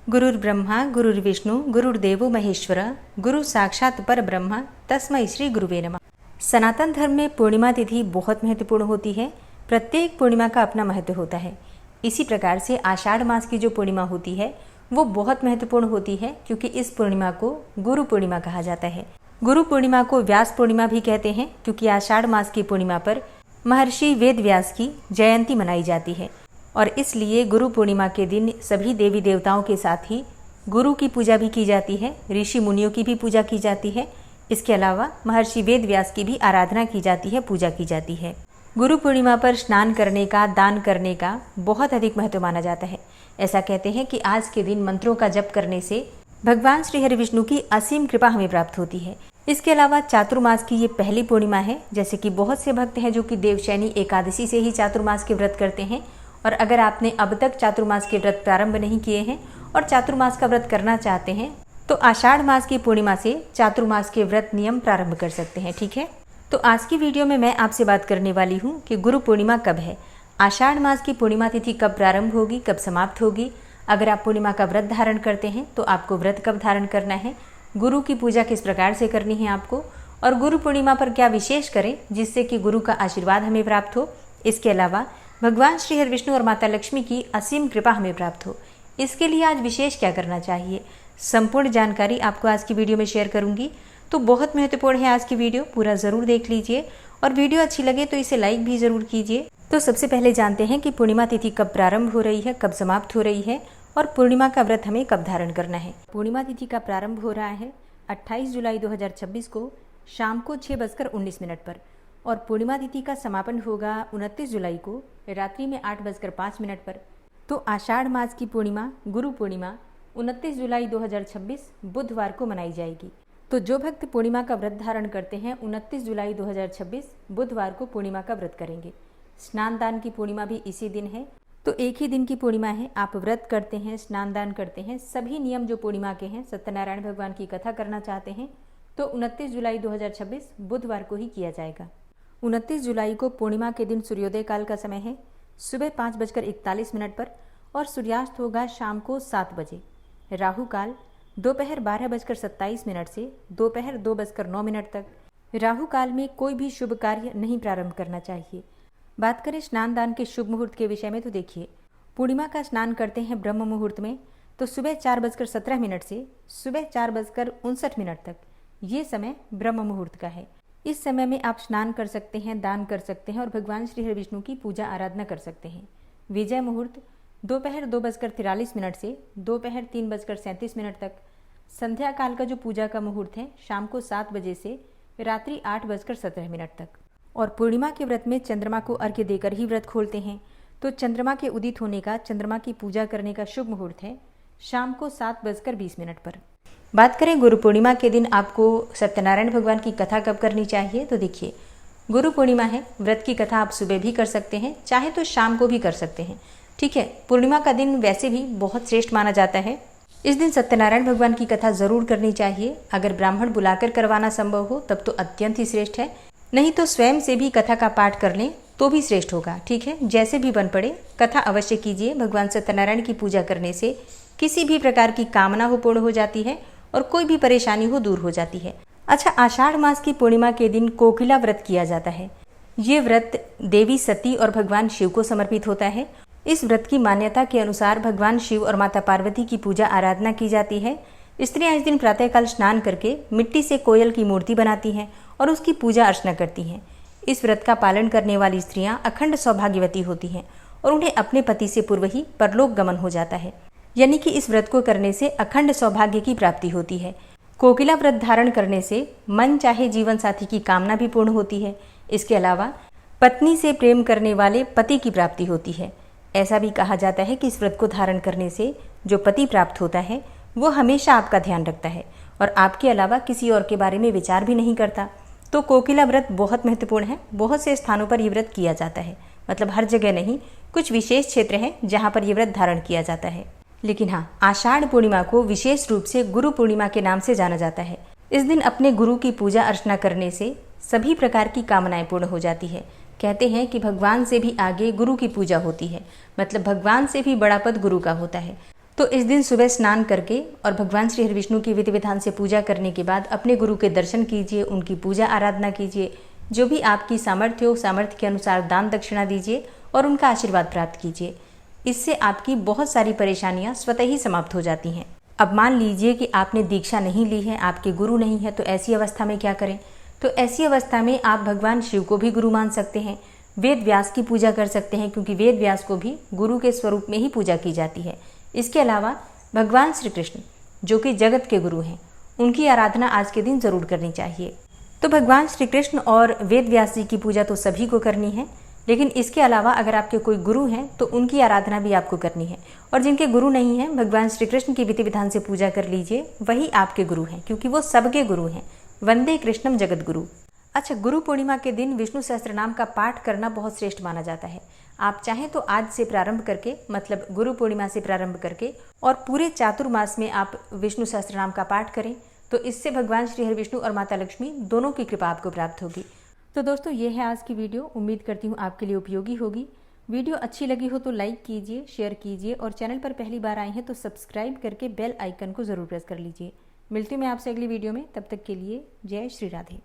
गुरुर्ब्रह्मा गुरुर्विष्णु गुरुर्देवो महेश्वर गुरु साक्षात परब्रह्म तस्मै श्री गुरुवे नमः। सनातन धर्म में पूर्णिमा तिथि बहुत महत्वपूर्ण होती है। प्रत्येक पूर्णिमा का अपना महत्व होता है। इसी प्रकार से आषाढ़ मास की जो पूर्णिमा होती है वो बहुत महत्वपूर्ण होती है, क्योंकि इस पूर्णिमा को गुरु पूर्णिमा कहा जाता है। गुरु पूर्णिमा को व्यास पूर्णिमा भी कहते हैं, क्योंकि आषाढ़ मास की पूर्णिमा पर महर्षि वेद व्यास की जयंती मनाई जाती है और इसलिए गुरु पूर्णिमा के दिन सभी देवी देवताओं के साथ ही गुरु की पूजा भी की जाती है, ऋषि मुनियों की भी पूजा की जाती है। इसके अलावा महर्षि वेद व्यास की भी आराधना की जाती है, पूजा की जाती है। गुरु पूर्णिमा पर स्नान करने का, दान करने का बहुत अधिक महत्व माना जाता है। ऐसा कहते हैं कि आज के दिन मंत्रों का जप करने से भगवान श्री हरि विष्णु की असीम कृपा हमें प्राप्त होती है। इसके अलावा चातुर्मास की ये पहली पूर्णिमा है। जैसे कि बहुत से भक्त हैं जो कि देवशयनी एकादशी से ही चातुर्मास के व्रत करते हैं, और अगर आपने अब तक चातुर्मास के व्रत प्रारंभ नहीं किए हैं और चातुर्मास का व्रत करना चाहते हैं तो आषाढ़ मास की पूर्णिमा से चातुर्मास के व्रत नियम प्रारंभ कर सकते हैं। ठीक है, तो आज की वीडियो में मैं आपसे बात करने वाली हूँ कि गुरु पूर्णिमा कब है, आषाढ़ मास की पूर्णिमा तिथि कब प्रारंभ होगी, कब समाप्त होगी। अगर आप पूर्णिमा का व्रत धारण करते हैं तो आपको व्रत कब धारण करना है, गुरु की पूजा किस प्रकार से करनी है आपको, और गुरु पूर्णिमा पर क्या विशेष करें जिससे कि गुरु का आशीर्वाद हमें प्राप्त हो। इसके अलावा भगवान श्री हरि विष्णु और माता लक्ष्मी की असीम कृपा हमें प्राप्त हो, इसके लिए आज विशेष क्या करना चाहिए, संपूर्ण जानकारी आपको आज की वीडियो में शेयर करूंगी। तो बहुत महत्वपूर्ण है आज की वीडियो, पूरा ज़रूर देख लीजिए और वीडियो अच्छी लगे तो इसे लाइक भी ज़रूर कीजिए। तो सबसे पहले जानते हैं कि पूर्णिमा तिथि कब प्रारंभ हो रही है, कब समाप्त हो रही है और पूर्णिमा का व्रत हमें कब धारण करना है। पूर्णिमा तिथि का प्रारंभ हो रहा है 28 जुलाई 2026 को शाम को 6:19 पर और पूर्णिमा तिथि का समापन होगा 29 जुलाई को रात्रि में 8:05 पर। तो आषाढ़ मास की पूर्णिमा गुरु पूर्णिमा 29 जुलाई 2026 बुधवार को मनाई जाएगी। तो जो भक्त पूर्णिमा का व्रत धारण करते हैं 29 जुलाई 2026 बुधवार को पूर्णिमा का व्रत करेंगे। स्नान दान की पूर्णिमा भी इसी दिन है, तो एक ही दिन की पूर्णिमा है। आप व्रत करते हैं, स्नान दान करते हैं, सभी नियम जो पूर्णिमा के हैं, सत्यनारायण भगवान की कथा करना चाहते हैं तो 29 जुलाई 2026 बुधवार को ही किया जाएगा। 29 जुलाई को पूर्णिमा के दिन सूर्योदय काल का समय है सुबह 5:41 पर और सूर्यास्त होगा शाम को 7 बजे। राहु काल दोपहर 12:27 से दोपहर 2:09 तक। राहु काल में कोई भी शुभ कार्य नहीं प्रारंभ करना चाहिए। बात करें स्नान दान के शुभ मुहूर्त के विषय में तो देखिए, पूर्णिमा का स्नान करते हैं ब्रह्म मुहूर्त में, तो सुबह 4:17 से सुबह 4:59 तक ये समय ब्रह्म मुहूर्त का है। इस समय में आप स्नान कर सकते हैं, दान कर सकते हैं और भगवान श्री हरि विष्णु की पूजा आराधना कर सकते हैं। विजय मुहूर्त दोपहर 2:43 से दोपहर 3:37 तक। संध्या काल का जो पूजा का मुहूर्त है शाम को 7 बजे से रात्रि 8:17 तक। और पूर्णिमा के व्रत में चंद्रमा को अर्घ्य देकर ही व्रत खोलते हैं, तो चंद्रमा के उदित होने का, चंद्रमा की पूजा करने का शुभ मुहूर्त है शाम को 7:20 पर। बात करें गुरु पूर्णिमा के दिन आपको सत्यनारायण भगवान की कथा कब करनी चाहिए, तो देखिए गुरु पूर्णिमा है, व्रत की कथा आप सुबह भी कर सकते हैं, चाहे तो शाम को भी कर सकते हैं। ठीक है, पूर्णिमा का दिन वैसे भी बहुत श्रेष्ठ माना जाता है। इस दिन सत्यनारायण भगवान की कथा जरूर करनी चाहिए। अगर ब्राह्मण बुलाकर करवाना संभव हो तब तो अत्यंत ही श्रेष्ठ है, नहीं तो स्वयं से भी कथा का पाठ कर लें तो भी श्रेष्ठ होगा। ठीक है, जैसे भी बन पड़े कथा अवश्य कीजिए। भगवान सत्यनारायण की पूजा करने से किसी भी प्रकार की कामना हो पूर्ण हो जाती है और कोई भी परेशानी हो दूर हो जाती है। अच्छा, आषाढ़ मास की पूर्णिमा के दिन कोकिला व्रत किया जाता है। ये व्रत देवी सती और भगवान शिव को समर्पित होता है। इस व्रत की मान्यता के अनुसार भगवान शिव और माता पार्वती की पूजा आराधना की जाती है। स्त्रियां इस दिन प्रातःकाल स्नान करके मिट्टी से कोयल की मूर्ति बनाती हैं और उसकी पूजा अर्चना करती हैं। इस व्रत का पालन करने वाली स्त्रियां अखंड सौभाग्यवती होती हैं और उन्हें अपने पति से पूर्व ही परलोक गमन हो जाता है, यानी कि इस व्रत को करने से अखंड सौभाग्य की प्राप्ति होती है। कोकिला व्रत धारण करने से मन चाहे जीवन साथी की कामना भी पूर्ण होती है। इसके अलावा पत्नी से प्रेम करने वाले पति की प्राप्ति होती है। ऐसा भी कहा जाता है कि इस व्रत को धारण करने से जो पति प्राप्त होता है वो हमेशा आपका ध्यान रखता है और आपके अलावा किसी और के बारे में विचार भी नहीं करता। तो कोकिला व्रत बहुत महत्वपूर्ण है। बहुत से स्थानों पर ये व्रत किया जाता है, मतलब हर जगह नहीं, कुछ विशेष क्षेत्र हैं जहाँ पर ये व्रत धारण किया जाता है। लेकिन हाँ, आषाढ़ पूर्णिमा को विशेष रूप से गुरु पूर्णिमा के नाम से जाना जाता है। इस दिन अपने गुरु की पूजा अर्चना करने से सभी प्रकार की कामनाएं पूर्ण हो जाती है। कहते हैं कि भगवान से भी आगे गुरु की पूजा होती है, मतलब भगवान से भी बड़ा पद गुरु का होता है। तो इस दिन सुबह स्नान करके और भगवान श्री हरिविष्णु की विधि विधान से पूजा करने के बाद अपने गुरु के दर्शन कीजिए, उनकी पूजा आराधना कीजिए, जो भी आपकी सामर्थ्य हो सामर्थ्य के अनुसार दान दक्षिणा दीजिए और उनका आशीर्वाद प्राप्त कीजिए। इससे आपकी बहुत सारी परेशानियां स्वतः ही समाप्त हो जाती हैं। अब मान लीजिए कि आपने दीक्षा नहीं ली है, आपके गुरु नहीं है, तो ऐसी अवस्था में क्या करें? तो ऐसी अवस्था में आप भगवान शिव को भी गुरु मान सकते हैं, वेद व्यास की पूजा कर सकते हैं, क्योंकि वेद व्यास को भी गुरु के स्वरूप में ही पूजा की जाती है। इसके अलावा भगवान श्री कृष्ण जो कि जगत के गुरु हैं, उनकी आराधना आज के दिन जरूर करनी चाहिए। तो भगवान श्री कृष्ण और वेद व्यास जी की पूजा तो सभी को करनी है, लेकिन इसके अलावा अगर आपके कोई गुरु हैं तो उनकी आराधना भी आपको करनी है। और जिनके गुरु नहीं हैं, भगवान श्री कृष्ण की विधि विधान से पूजा कर लीजिए, वही आपके गुरु हैं, क्योंकि वो सबके गुरु हैं। वंदे कृष्णम जगत गुरु। अच्छा, गुरु पूर्णिमा के दिन विष्णु सहस्त्रनाम का पाठ करना बहुत श्रेष्ठ माना जाता है। आप चाहें तो आज से प्रारंभ करके, मतलब गुरु पूर्णिमा से प्रारंभ करके और पूरे चातुर्मास में आप विष्णु सहस्त्रनाम का पाठ करें, तो इससे भगवान श्री हरिविष्णु और माता लक्ष्मी दोनों की कृपा आपको प्राप्त होगी। तो दोस्तों, ये है आज की वीडियो। उम्मीद करती हूँ आपके लिए उपयोगी होगी। वीडियो अच्छी लगी हो तो लाइक कीजिए, शेयर कीजिए और चैनल पर पहली बार आए हैं तो सब्सक्राइब करके बेल आइकन को ज़रूर प्रेस कर लीजिए। मिलती हूँ मैं आपसे अगली वीडियो में, तब तक के लिए जय श्री राधे।